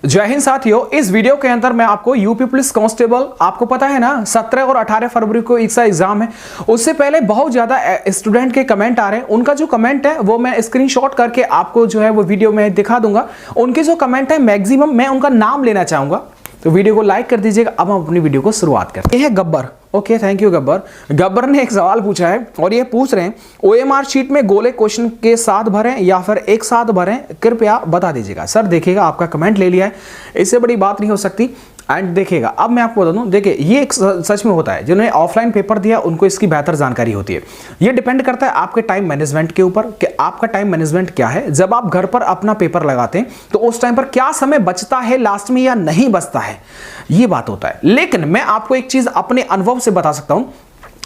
जय हिंद साथियों, इस वीडियो के अंदर मैं आपको यूपी पुलिस कांस्टेबल, आपको पता है ना 17 और 18 फरवरी को इसका एग्जाम है। उससे पहले बहुत ज्यादा स्टूडेंट के कमेंट आ रहे हैं। उनका जो कमेंट है वो मैं स्क्रीनशॉट करके आपको जो है वो वीडियो में दिखा दूंगा। उनके जो कमेंट है मैक्सिमम मैं उनका नाम लेना चाहूंगा, तो वीडियो को लाइक कर दीजिएगा। अब हम अपनी वीडियो को शुरुआत करते हैं। Gabbar, okay thank you Gabbar. Gabbar ने एक सवाल पूछा है और ये पूछ रहे हैं ओएमआर शीट में गोले क्वेश्चन के साथ भरें या फिर एक साथ भरें, कृपया बता दीजिएगा। सर देखिएगा, आपका कमेंट ले लिया है, इससे बड़ी बात नहीं हो सकती। एंड देखिएगा, अब मैं आपको बता दूं, देखिए ये एक सच में होता है, जिन्होंने ऑफलाइन पेपर दिया उनको इसकी बेहतर जानकारी होती है। ये डिपेंड करता है आपके टाइम मैनेजमेंट के ऊपर कि आपका टाइम मैनेजमेंट क्या है। जब आप घर पर अपना पेपर लगाते हैं तो उस टाइम पर क्या समय बचता है लास्ट में या नहीं बचता है, ये बात होता है। लेकिन मैं आपको एक चीज अपने अनुभव से बता सकता हूं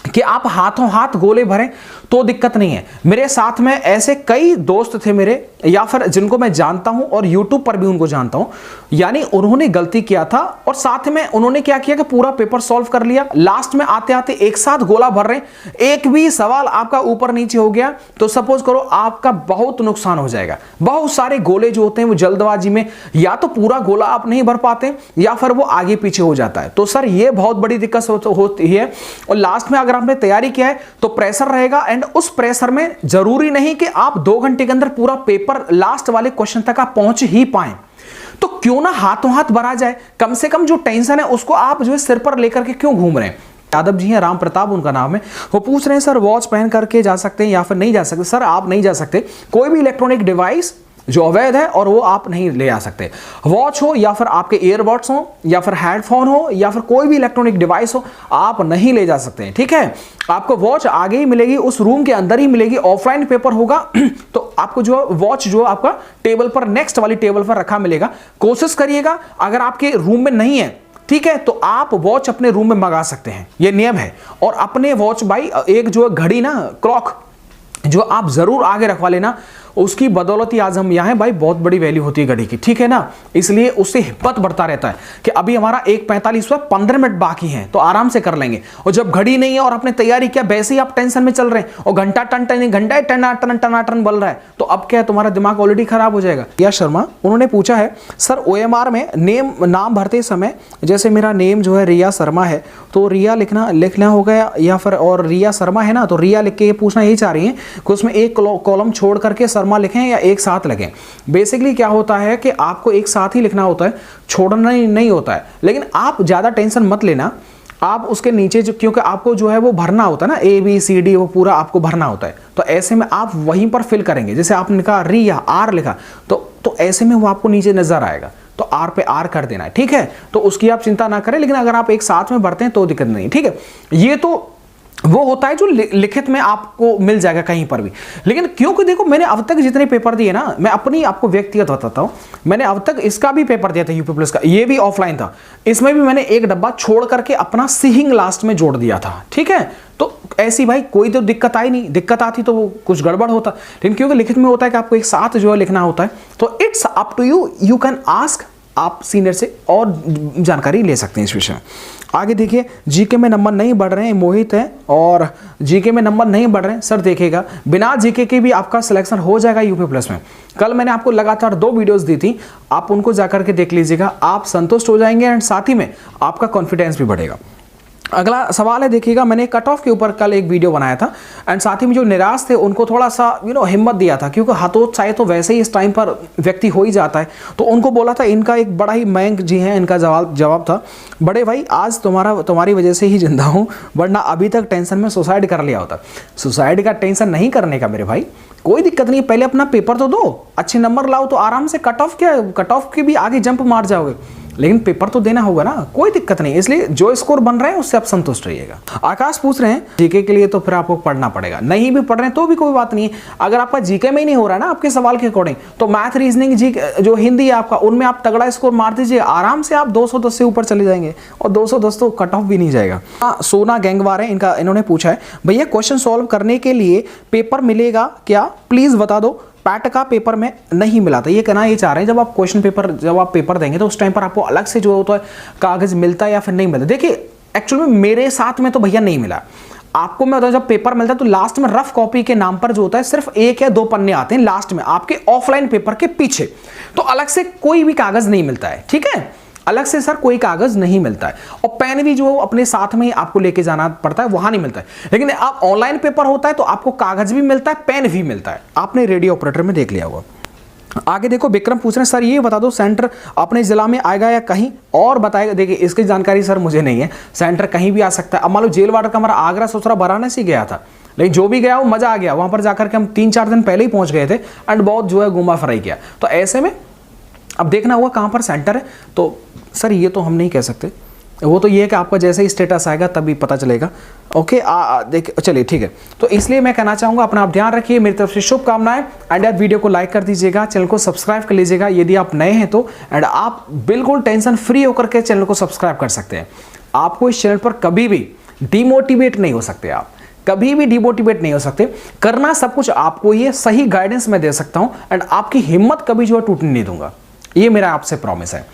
कि आप हाथों हाथ गोले भरें तो दिक्कत नहीं है। मेरे साथ में ऐसे कई दोस्त थे मेरे, या फिर जिनको मैं जानता हूं और YouTube पर भी उनको जानता हूं, यानी उन्होंने गलती किया था और साथ में उन्होंने क्या किया कि पूरा पेपर सॉल्व कर लिया, लास्ट में आते आते एक साथ गोला भर रहे हैं, एक भी सवाल आपका ऊपर नीचे हो गया तो सपोज करो आपका बहुत नुकसान हो जाएगा। बहुत सारे गोले जो होते हैं वो जल्दबाजी में या तो पूरा गोला आप नहीं भर पाते या फिर वो आगे पीछे हो जाता है। तो सर ये बहुत बड़ी दिक्कत होती है। और लास्ट में अगर आपने तैयारी किया है तो प्रेशर रहेगा, एंड उस प्रेशर में जरूरी नहीं कि आप 2 घंटे के अंदर पूरा पेपर लास्ट वाले क्वेश्चन तक आप पहुंच ही पाएं। तो क्यों ना हाथों हाथ भरा जाए, कम से कम जो टेंशन है उसको आप जो है सिर पर लेकर के क्यों घूम रहे हैं। यादव जी हैं, राम प्रताप उनका नाम है, वो पूछ रहे हैं सर वॉच पहन करके जा सकते हैं या फिर नहीं जा सकते। सर आप नहीं जा सकते, कोई भी इलेक्ट्रॉनिक डिवाइस जो अवैध है और वो आप नहीं ले आ सकते। वॉच हो या फिर आपके ईयरबड्स हो या फिर हेडफोन हो या फिर कोई भी इलेक्ट्रॉनिक डिवाइस हो, आप नहीं ले जा सकते हैं, ठीक है। आपको वॉच आगे ही मिलेगी, उस रूम के अंदर ही मिलेगी। ऑफलाइन पेपर होगा तो आपको जो वॉच जो आपका टेबल पर, नेक्स्ट वाली टेबल पर रखा मिलेगा। कोशिश करिएगा अगर आपके रूम में नहीं है, ठीक है, तो आप वॉच अपने रूम में मंगा सकते हैं, ये नियम है। और अपने वॉच भाई एक जो घड़ी ना, क्लॉक जो आप जरूर आगे रखवा लेना, उसकी बदौलत ही आज हम यहाँ हैं भाई। बहुत बड़ी वैल्यू होती है घड़ी की, ठीक है ना। इसलिए उससे हिम्मत बढ़ता रहता है कि अभी हमारा 1:45 हुआ, 15 मिनट बाकी हैं तो आराम से कर लेंगे। और जब घड़ी नहीं है और आपने तैयारी किया, वैसे ही आप टेंशन में चल रहे हैं और घंटा टन बल रहा है, तो अब क्या है, तुम्हारा दिमाग ऑलरेडी खराब हो जाएगा। यश शर्मा, उन्होंने पूछा है सर ओएमआर में नाम भरते समय, जैसे मेरा नेम जो है रिया शर्मा है, तो रिया लिखना होगा या फिर, और रिया शर्मा है ना, तो रिया लिख के ये पूछना यही चाह रही है कि उसमें एक कॉलम छोड़ करके शर्मा लिखें या एक साथ लिखें। बेसिकली क्या होता है कि आपको एक साथ ही लिखना होता है, छोड़ना नहीं होता है। लेकिन आप ज्यादा टेंशन मत लेना, आप उसके नीचे जो, क्योंकि आपको जो है वो भरना होता है ना, ABCD वो पूरा आपको भरना होता है, तो ऐसे में आप वहीं पर फिल करेंगे। जैसे आपने कहा रिया आर लिखा, तो ऐसे में वो आपको नीचे नजर आएगा, तो आर पे आर कर देना है, ठीक है। तो उसकी आप चिंता ना करें, लेकिन अगर आप एक साथ में भरते हैं तो दिक्कत नहीं, ठीक है। ये तो वो होता है जो लिखित में आपको मिल जाएगा कहीं पर भी। लेकिन क्योंकि देखो, मैंने अब तक जितने पेपर दिए ना, मैं अपनी आपको व्यक्तिगत बताता हूं, मैंने अब तक इसका भी पेपर दिया था यूपी पुलिस का, ये भी ऑफलाइन था। इसमें भी मैंने एक डब्बा छोड़ करके अपना सीहिंग लास्ट में जोड़ दिया था, ठीक है। तो ऐसी भाई कोई तो दिक्कत आई नहीं, दिक्कत आती तो वो कुछ गड़बड़ होता, लेकिन क्योंकि लिखित में होता है कि आपको एक साथ जो है लिखना होता है, तो it's up to you, you can ask, आप सीनियर से और जानकारी ले सकते हैं इस विषय में। आगे देखिए, जीके में नंबर नहीं बढ़ रहे हैं, मोहित है, और जीके में नंबर नहीं बढ़ रहे हैं। सर देखिएगा, बिना जीके के भी आपका सिलेक्शन हो जाएगा यूपी प्लस में। कल मैंने आपको लगातार 2 वीडियोस दी थी, आप उनको जाकर के देख लीजिएगा, आप संतुष्ट हो जाएंगे एंड साथ ही में आपका कॉन्फिडेंस भी बढ़ेगा। अगला सवाल है, देखिएगा, मैंने कट ऑफ के ऊपर कल एक वीडियो बनाया था एंड साथ ही में जो निराश थे उनको थोड़ा सा हिम्मत दिया था, क्योंकि हतोत्साहित तो वैसे ही इस टाइम पर व्यक्ति हो ही जाता है। तो उनको बोला था, इनका एक बड़ा ही मयंक जी हैं, इनका जवाब था, बड़े भाई आज तुम्हारी वजह से ही जिंदा हूँ, वरना अभी तक टेंशन में सुसाइड कर लिया होता। सुसाइड का टेंशन नहीं करने का मेरे भाई, कोई दिक्कत नहीं, पहले अपना पेपर तो दो, अच्छे नंबर लाओ, तो आराम से कट ऑफ के भी आगे जंप मार जाओगे, लेकिन पेपर तो देना होगा ना, कोई दिक्कत नहीं। इसलिए जो स्कोर बन रहा है उससे आप संतुष्ट रहिएगा। आकाश पूछ रहे हैं जीके के लिए तो फिर आपको पढ़ना पड़ेगा, नहीं भी पढ़ रहे हैं तो भी कोई बात नहीं है। अगर आपका जीके में ही नहीं हो रहा है ना आपके सवाल के अकॉर्डिंग, तो मैथ, रीजनिंग, जो हिंदी है आपका, उनमें आप तगड़ा स्कोर मार दीजिए, आराम से आप 210 से ऊपर चले जाएंगे, और 210 तो कट ऑफ भी नहीं जाएगा। सोना गैंगवार है, इन्होंने पूछा है भैया क्वेश्चन सॉल्व करने के लिए पेपर मिलेगा क्या, प्लीज बता दो। पैट का पेपर में नहीं मिला था, ये कहना ये चाह रहे हैं जब आप पेपर देंगे तो उस टाइम पर आपको अलग से जो होता है कागज मिलता है या फिर नहीं मिलता। देखिए एक्चुअली में मेरे साथ में तो भैया नहीं मिला, आपको मैं बताऊं, जब पेपर मिलता है तो लास्ट में रफ कॉपी के नाम पर जो होता है सिर्फ 1 या 2 पन्ने आते हैं लास्ट में आपके ऑफलाइन पेपर के पीछे, तो अलग से कोई भी कागज नहीं मिलता है, ठीक है, अलग से सर कोई कागज नहीं मिलता है। और पेन भी जो अपने साथ में ही आपको लेके जाना पड़ता है, वहां नहीं मिलता है। लेकिन आप ऑनलाइन पेपर होता है तो आपको कागज भी मिलता है, पेन भी मिलता है। आपने रेडियो ऑपरेटर में देख लिया होगा। आगे देखो, विक्रम पूछ रहे हैं सर ये बता दो सेंटर अपने जिला में आएगा या कहीं और बताएगा। देखिए इसकी जानकारी सर मुझे नहीं है, सेंटर कहीं भी आ सकता है। अब मान लो जेल वार्डर का हमारा आगरा, ससुरा, वाराणसी गया था, लेकिन जो भी गया वो मजा आ गया। वहां पर जाकर के हम 3-4 दिन पहले ही पहुंच गए थे एंड बहुत जो है घुमा फिराई किया। तो ऐसे में अब देखना हुआ कहां पर सेंटर है, तो सर ये तो हम नहीं कह सकते, वो तो ये है कि आपका जैसे ही स्टेटस आएगा तभी पता चलेगा। ओके, देख चलिए ठीक है। तो इसलिए मैं कहना चाहूँगा अपना आप ध्यान रखिए, मेरी तरफ से शुभकामनाएं। एंड यार वीडियो को लाइक कर दीजिएगा, चैनल को सब्सक्राइब कर लीजिएगा यदि आप नए हैं तो। एंड आप बिल्कुल टेंशन फ्री होकर के चैनल को सब्सक्राइब कर सकते हैं। आपको इस चैनल पर कभी भी डिमोटिवेट नहीं हो सकते, आप कभी भी डिमोटिवेट नहीं हो सकते। करना सब कुछ आपको, ये सही गाइडेंस मैं दे सकता हूँ एंड आपकी हिम्मत कभी जो है टूटने नहीं दूंगा, ये मेरा आपसे प्रॉमिस है।